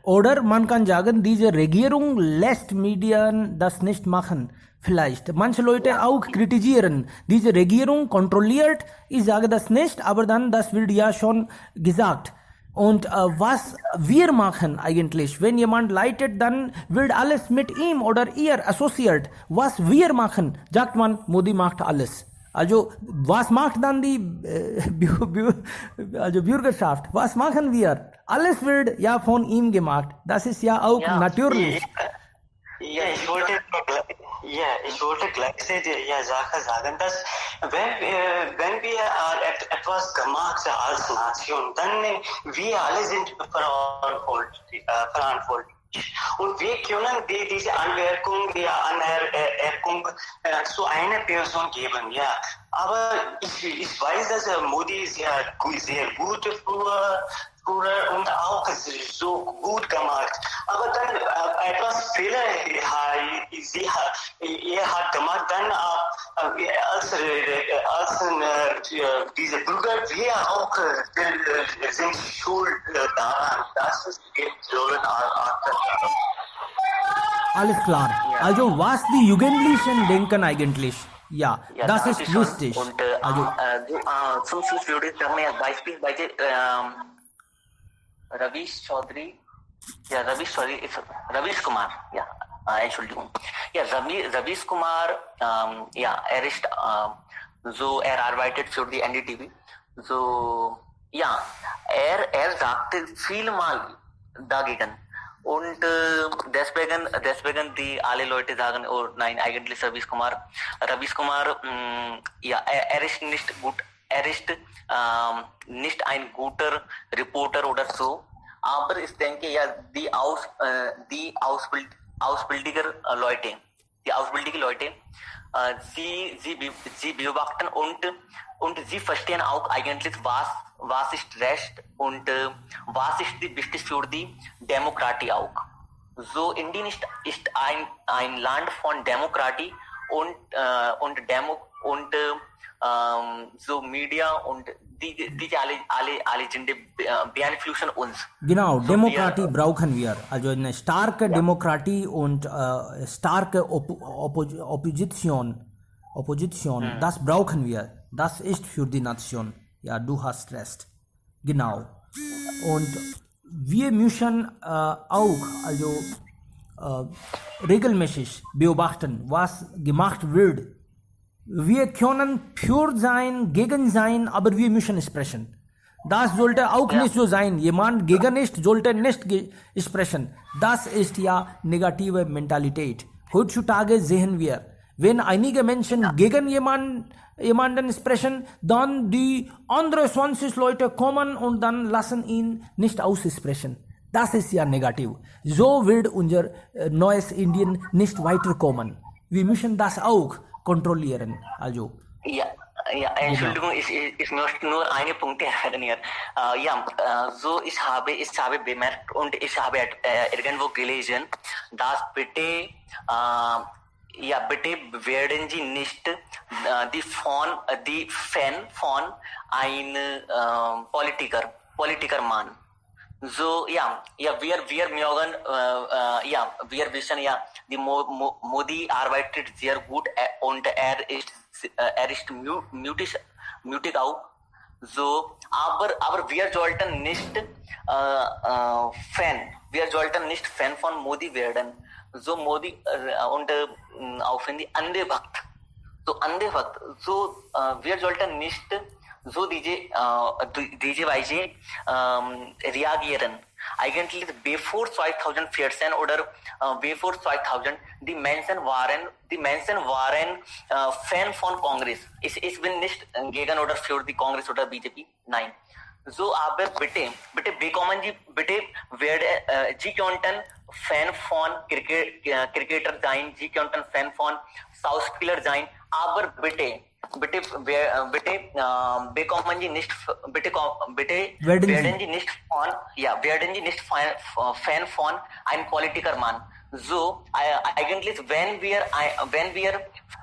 oder man kann sagen, diese Regierung lässt Medien das nicht machen. Vielleicht. Manche Leute auch kritisieren. Diese Regierung kontrolliert, ich sage das nicht, aber dann, das wird ja schon gesagt. Und was wir machen eigentlich, wenn jemand leitet, dann wird alles mit ihm oder ihr assoziiert. Was wir machen, sagt man, Modi macht alles. Also, was macht dann die Bürgerschaft? Was machen wir? alles wird ja von ihm gemacht. Das ist ja auch natürlich. Ja, ich wollte gleich sagen, dass wenn wir etwas gemacht als Nation, dann wir alle sind verantwortlich. Und wir können diese Anmerkung zu einer Person geben, ja. Aber ich weiß, dass Modi sehr gut früher und auch so gut gemacht. Aber dann etwas Fehler er hat gemacht, dann als diese Bürger, wir auch sind schuld daran, dass es sollen Alles klar. Also was die Jugendlichen denken eigentlich. Ja, das ist danke wichtig. schon. Und Also zum Schluss würde ich sagen, ja, beispielsweise Ravish Kumar, ja, Entschuldigung. Ja, Ravish Kumar, ja, er arbeitet für die NDTV. So, ja, er sagte vielmal dagegen. Und deswegen die alle Leute sagen, oh nein, eigentlich Ravish Kumar, ja, er ist nicht gut, er ist nicht ein guter Reporter oder so, aber ich denke, ja, die ausbildenden Leute, sie beobachten und sie verstehen auch eigentlich, was ist Recht und was ist wichtig für die Demokratie auch. So, Indien ist ein Land von Demokratie und so Media und die alle beeinflussen uns. genau, So Demokratie brauchen wir. Also eine starke Demokratie und starke Opposition, das brauchen wir. Das ist für die Nation. Ja, du hast recht. Genau. Und wir müssen auch regelmäßig beobachten, was gemacht wird. Wir können für sein, gegen sein, aber wir müssen sprechen. Das sollte auch nicht so sein. Jemand gegen ist, sollte nicht sprechen. Das ist ja negative Mentalität. Heutzutage sehen wir, wenn einige Menschen gegen jemanden sprechen, dann die anderen 20 Leute kommen und dann lassen ihn nicht aussprechen. Das ist ja negativ. So wird unser neues Indien nicht weiterkommen. Wir müssen das auch kontrollieren. Also. Ja, Entschuldigung, ich möchte nur eine Punkt erwähnen hier. So ich habe bemerkt und ich habe irgendwo gelesen, dass bitte werden Sie nicht die Fan von einem Politikermann. So, wir mögen, wir wissen ja, die Modi arbeitet sehr gut und er ist mutig auch. So, aber wir sollten nicht Fan von Modi werden. So Modi und auch in die Andevakt. So wir sollten nicht so diese Weise reagieren. Eigentlich bevor 2014 oder bevor 2000 die Menschen waren Fan von Kongress. Ich bin nicht gegen oder für die Kongress oder BJP. Nein. So, aber bitte bekommen Sie, Sie könnten Fan von Cricketer sein, Sie könnten Fan von Schauspieler sein, aber bitte bekommen Sie nicht, werden Sie nicht Fan von einem Politikermann. So, eigentlich, wenn wir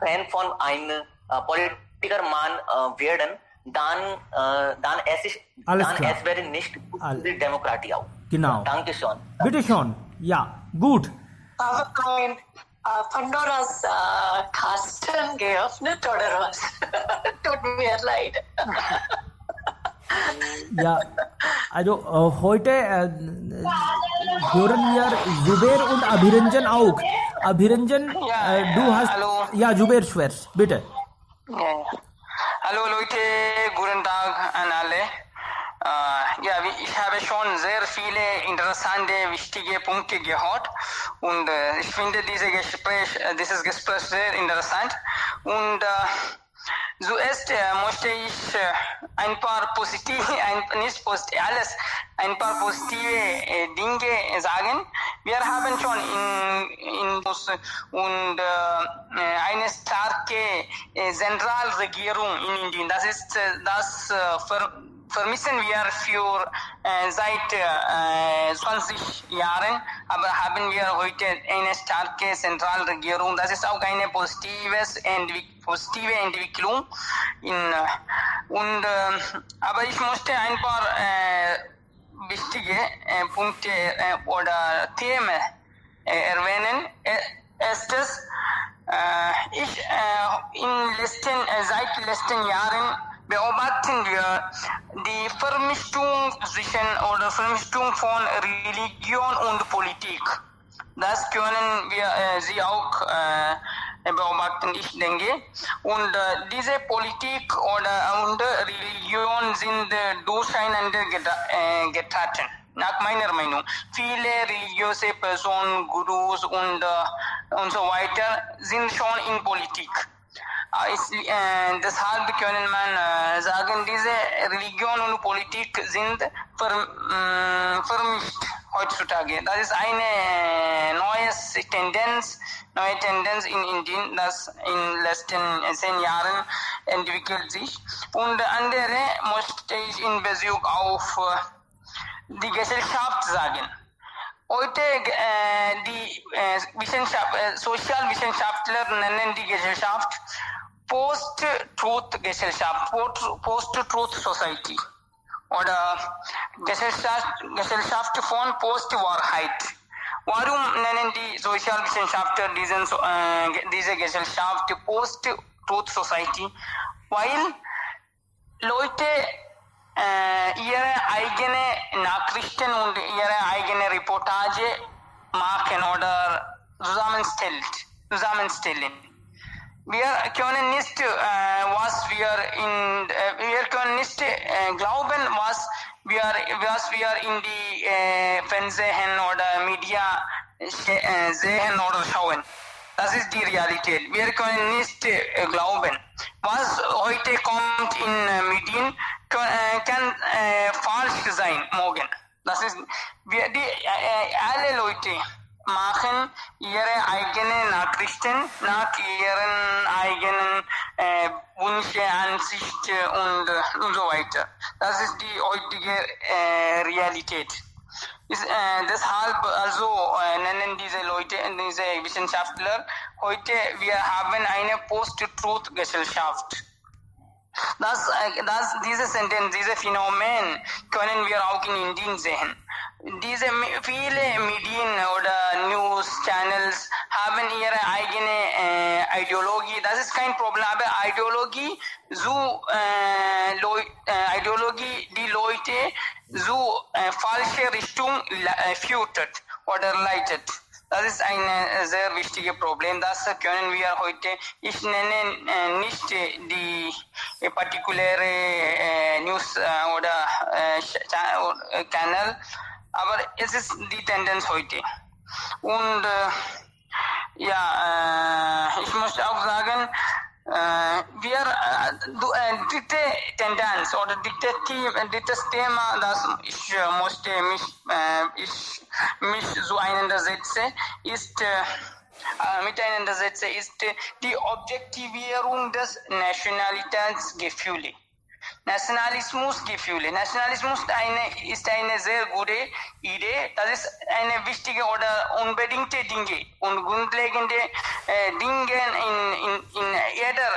Fan von einem Politikermann werden, dann es wäre nicht die Demokratie auch. Genau. Danke schon. Bitte schon. Ja, gut. Aber Pandoras Kasten geöffnet oder was? Tut mir leid. Ja, also heute hören wir Zubair und Abhiranjan auch. Abhiranjan, du hast... Hallo. Ja, Zubair schwärst, bitte. Ja. Hallo Leute, guten Tag an alle. ich habe schon sehr viele interessante, wichtige Punkte gehört und ich finde dieses Gespräch sehr interessant. Und zuerst möchte ich ein paar ein paar positive Dinge sagen. Wir haben schon eine starke Zentralregierung in Indien. Das vermissen wir seit 20 Jahren, aber haben wir heute eine starke Zentralregierung. Das ist auch eine positive Entwicklung. Aber ich möchte ein paar wichtige Punkte oder Themen erwähnen. Erstes, seit letzten Jahren beobachten wir die Vermischung von Religion und Politik. Das können wir Sie auch beobachten, ich denke. Und diese Politik und Religion sind durcheinander geraten. Nach meiner Meinung. Viele religiöse Personen, Gurus und so weiter sind schon in Politik. Deshalb können man sagen, diese Religion und Politik sind vermischt heutzutage. Das ist eine neue Tendenz in Indien, das in den letzten 10 Jahren entwickelt sich. Und andere möchte ich in Bezug auf die Gesellschaft sagen. Heute die Sozialwissenschaftler nennen die Gesellschaft Post-Truth-Gesellschaft, Post-Truth Society oder Gesellschaft von Post-Wahrheit. Warum nennen die Sozialwissenschaftler diese Gesellschaft Post-Truth Society? Weil Leute ihre eigene Nachrichten und ihre eigene Reportage machen oder zusammenstellen. Wir können nicht, glauben, was wir in die Fernsehen oder Media sehen oder schauen. Das ist die Realität. Wir können nicht glauben. Was heute kommt in Medien, kann falsch sein morgen. Das ist, alle Leute machen ihre eigenen Nachrichten nach ihren eigenen Wünsche, Ansichten und so weiter. Das ist die heutige Realität. Deshalb nennen diese Leute, diese Wissenschaftler, heute wir haben eine Post-Truth-Gesellschaft. Dieses Phänomen können wir auch in Indien sehen. Viele Medien oder News-Channels haben ihre eigene Ideologie. Das ist kein Problem, aber Ideologie, die Leute falsche Richtung führt oder leitet. Das ist ein sehr wichtiges Problem. Das können wir heute, ich nenne nicht die partikuläre News oder Channel, aber es ist die Tendenz heute. Und ich muss auch sagen, dritte Tendenz oder drittes Thema, das ich musste mich so ist die Objektivierung des Nationalitätsgefühls. Nationalismusgefühle. Nationalismus ist eine sehr gute Idee. Das ist eine wichtige oder unbedingte Dinge und grundlegende Dinge in jeder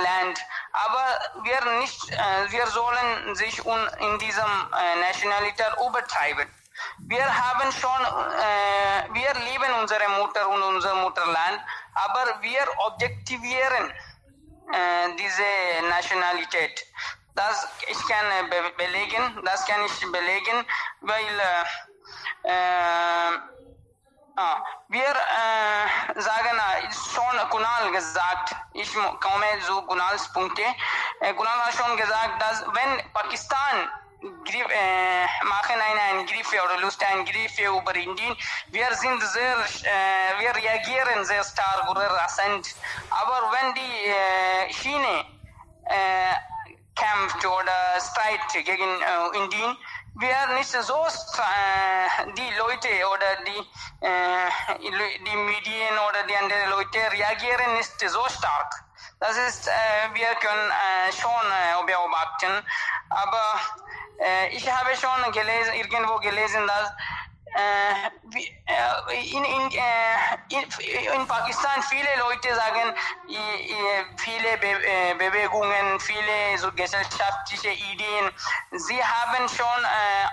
Land. Aber wir sollen sich in diesem Nationalität übertreiben. Wir lieben unsere Mutter und unser Mutterland, aber wir objektivieren diese Nationalität. Das kann ich belegen, weil wir sagen schon, Kunal gesagt, ich komme zu Kunals Punkte. Kunal hat schon gesagt, dass wenn Pakistan machen einen Angriff oder Luftangriff über Indien, wir reagieren sehr stark oder rasant. Aber wenn die China kämpft oder streitet gegen Indien, wir nicht so die Leute oder die Medien oder die anderen Leute reagieren nicht so stark. Das ist, wir können schon beobachten, aber ich habe schon irgendwo gelesen, dass in Pakistan viele Leute sagen, viele Bewegungen, viele so gesellschaftliche Ideen, sie haben schon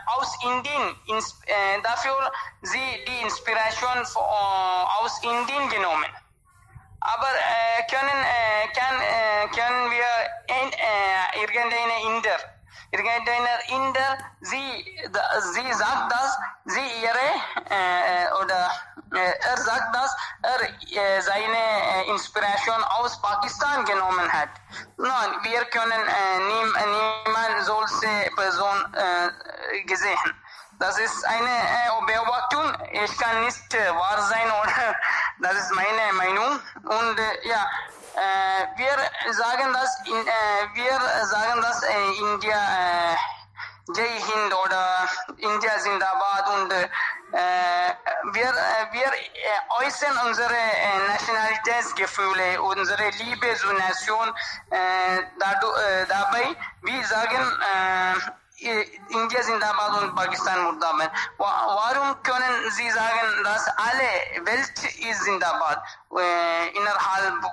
aus Indien dafür die Inspiration aus Indien genommen. Aber können wir irgendeiner Inder, sie sagt, dass sie er sagt, dass er seine Inspiration aus Pakistan genommen hat. Nein, wir können niemand solche Person gesehen. Das ist eine Beobachtung. Ich kann nicht wahr sein oder das ist meine Meinung. Und wir sagen, dass India Jai Hind oder India Zindabad und wir äußern unsere Nationalitätsgefühle, unsere Liebe zur Nation dabei. Wir sagen India Zindabad und Pakistan Murdabad. Warum können Sie sagen, dass alle Welt ist Zindabad? Innerhalb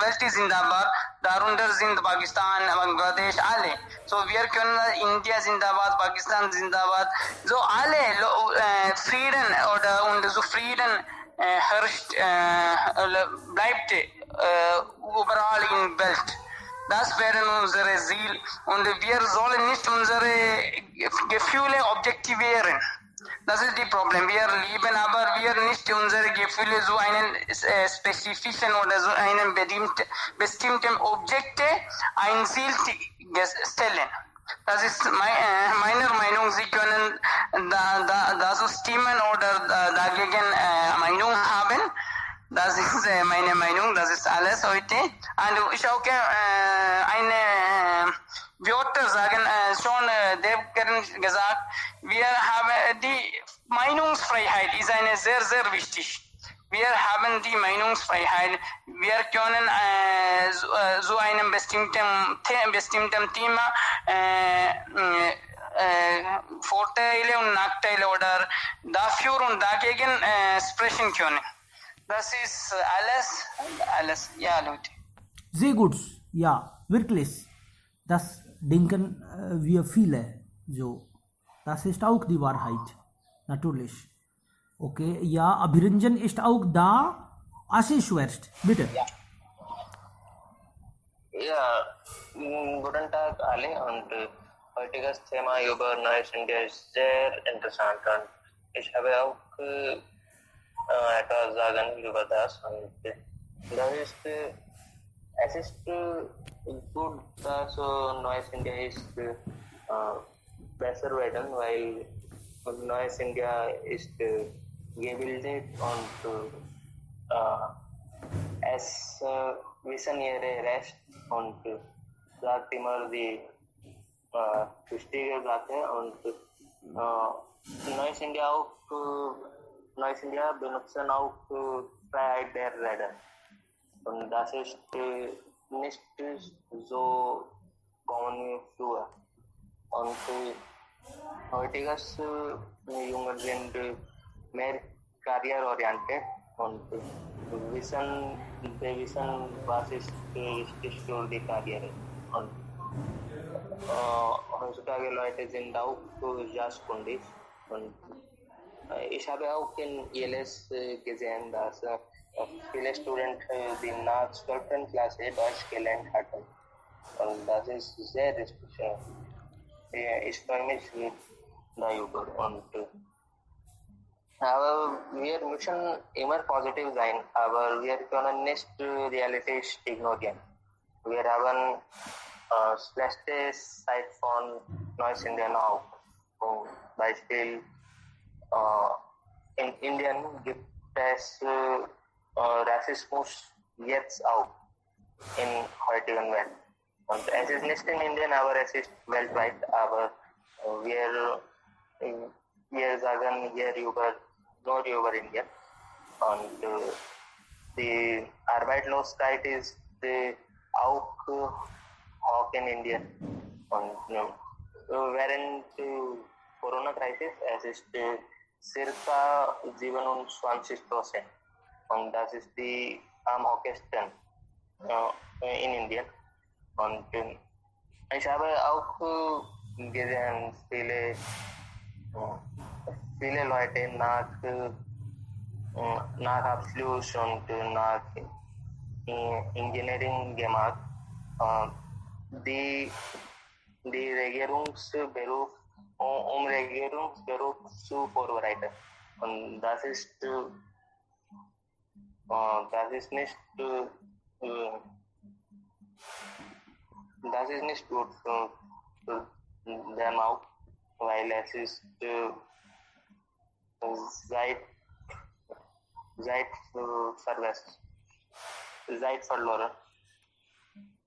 Welt ist Zindabad, darunter sind Pakistan, Bangladesh, alle. So wir können India Zindabad, Pakistan Zindabad, so alle Frieden und so Frieden herrscht, bleibt überall in der Welt. Das wäre unser Ziel und wir sollen nicht unsere Gefühle objektivieren. Das ist das Problem. Wir lieben, aber wir nicht unsere Gefühle zu einem spezifischen oder zu einem bestimmten Objekt ein Ziel stellen. Das ist meiner Meinung. Sie können dazu stimmen oder dagegen Meinung haben. Das ist meine Meinung, das ist alles heute. Und ich auch eine Wörter sagen, schon Dev gesagt, wir haben die Meinungsfreiheit ist eine sehr, sehr wichtig. Wir haben die Meinungsfreiheit. Wir können zu einem bestimmten Thema Vorteile und Nachteile oder dafür und dagegen sprechen können. Das ist alles, ja, Leute. Sehr gut, ja, wirklich. Das denken wir viele. So, das ist auch die Wahrheit, natürlich. Okay, ja, Abhiranjan ist auch da. Ashish zuerst, bitte. Ja, guten Tag alle und heutiges Thema über Neues India ist sehr interessant und ich habe auch etwas sagen über das und das ist, es ist gut, dass Neues India ist besser werden, weil Neues India ist gebildet und es wissen ihre Recht und sagt immer die wichtige Sache und Neues India benutzen auch Freiheit der Rede. Und das ist nicht so common wie früher. Und heutiges Jungen sind mehr karriereorientiert und wissen, was ist wichtig für die Karriere. Und heutzutage Leute sind auch jazzkundig. Und ich habe auch in ILS gesehen, dass viele Studenten, die nach 12. Klasse Deutsch gelernt hatten. Und das ist sehr speziell. Ich freue mich darüber. Und Aber wir müssen immer positiv sein, aber wir können nicht Realität ignorieren. Wir haben schlechte Seite von Neues Indien auch. Zum Beispiel in Indien gibt es Rassismus jetzt auch in heutigen Welt. Und es ist nicht in Indien, aber es ist weltweit. Aber wir sagen hier nur über Indien. Und die Arbeitslosigkeit ist auch hoch in Indien. Und während Corona-Krise es ist circa 27%. Und das ist die am höchsten in Indien. Und ich habe auch gesehen, viele Leute nach Abschluss und nach Engineering gemacht, die Regierungsberuf, Regierungsberuf zu vorbereiten. Und das ist nicht gut für them auch, weil es ist Zeit verloren.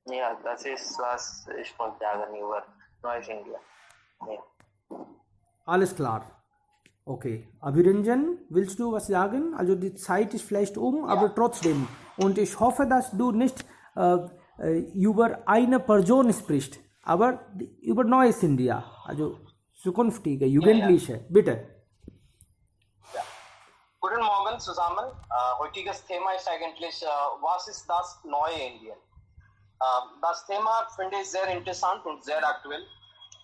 Ja, das ist, was ich wollte sagen über Neues Indien. Ja. Alles klar. Okay. Abhiranjan, willst du was sagen? Also die Zeit ist vielleicht aber trotzdem. Und ich hoffe, dass du nicht über eine Person sprichst, aber über Neues India, also zukünftige, jugendliche. Bitte. Ja. Guten Morgen zusammen. Heutiges Thema ist eigentlich, was ist das neue Indien? Das Thema finde ich sehr interessant und sehr aktuell.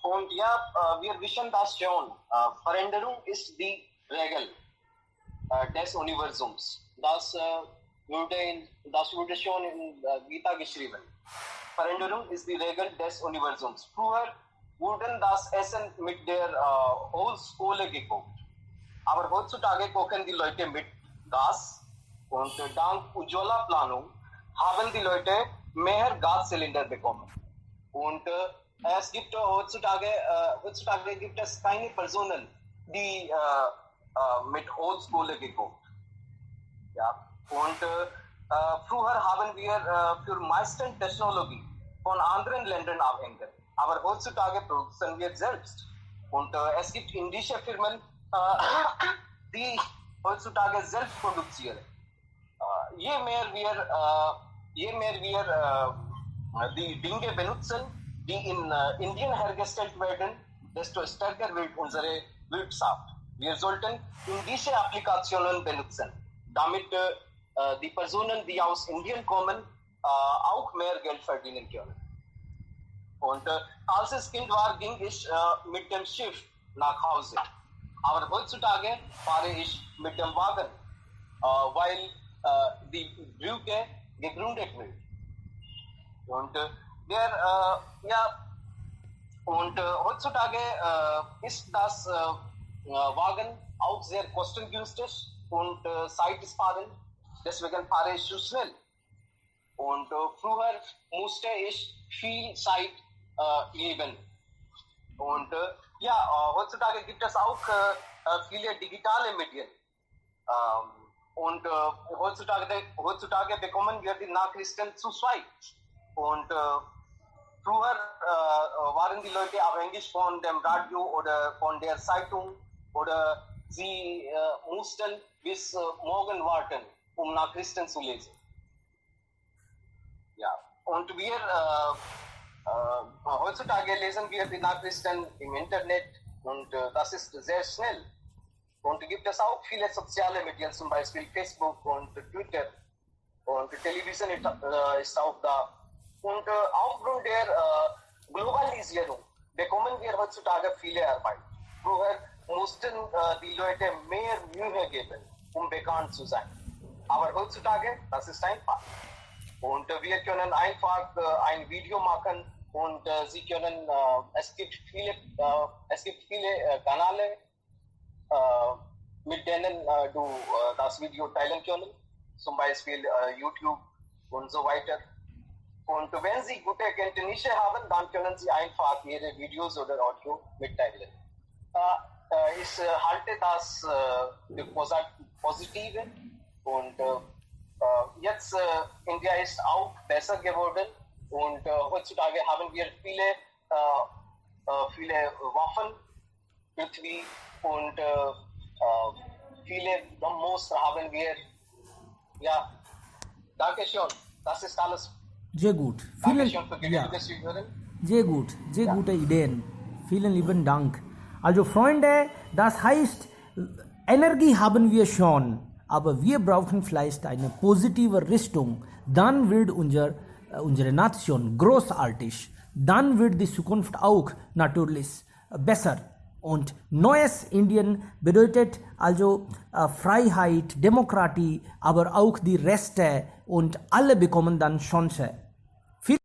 Und ja, wir wissen das schon. Veränderung ist die Regel des Universums. Das wurde schon in Gita geschrieben. Veränderung ist die Regel des Universums. Früher wurden das Essen mit der Holzkohle gekocht. Aber heutzutage kochen die Leute mit Gas. Und dank Ujjwala-Planung haben die Leute mehr Gaszylinder bekommen. Und es gibt heutzutage gibt es keine Personen, die mit Holzkohle gekocht. Ja. Und früher haben wir für meisten Technologie von anderen Ländern abhängig. Aber heutzutage produzieren wir selbst. Und es gibt indische Firmen, die heutzutage selbst produzieren. Je mehr wir die Dinge benutzen, die in Indien hergestellt werden, desto stärker wird unsere Wirtschaft. Wir sollten indische Applikationen benutzen, damit die Personen, die aus Indien kommen, auch mehr Geld verdienen können. Und als ich Kind war, ging ich mit dem Schiff nach Hause. Aber heutzutage fahre ich mit dem Wagen, weil die Brücke gegründet wird. Und heutzutage ist das Wagen auch sehr kostengünstig und zeitsparend. Deswegen fahre ich so schnell. Und früher musste ich viel Zeit geben. Und heutzutage gibt es auch viele digitale Medien. Und heutzutage bekommen wir die Nachrichten zu zweit. Und früher waren die Leute abhängig von dem Radio oder von der Zeitung oder sie mussten bis morgen warten, um Nachrichten zu lesen. Ja, und wir heutzutage lesen wir die Nachrichten im Internet und das ist sehr schnell. Und gibt es auch viele soziale Medien, zum Beispiel Facebook und Twitter und Television ist auch da. Und aufgrund der Globalisierung bekommen wir heutzutage viele Arbeit. Früher mussten die Leute mehr Mühe geben, um bekannt zu sein. Aber heutzutage, das ist einfach. Und wir können einfach ein Video machen und Sie können, es gibt viele Kanäle, mit denen du das Video teilen können, zum Beispiel YouTube und so weiter. Und wenn Sie gute Kenntnisse haben, dann können Sie einfach Ihre Videos oder Audio mitteilen. Ich halte das für positive und jetzt India ist auch besser geworden und heutzutage haben wir viele Waffen, Prithvi und viele Brahmos haben wir. Ja, danke schön. Das ist alles. Sehr gut. Danke schön für Geduld, Sie hören. Sehr gut, sehr gute Ideen. Vielen lieben Dank. Also Freunde, das heißt, Energie haben wir schon, aber wir brauchen vielleicht eine positive Richtung. Dann wird unsere Nation großartig. Dann wird die Zukunft auch natürlich besser. Und neues Indien bedeutet also Freiheit, Demokratie, aber auch die Rechte und alle bekommen dann Chance.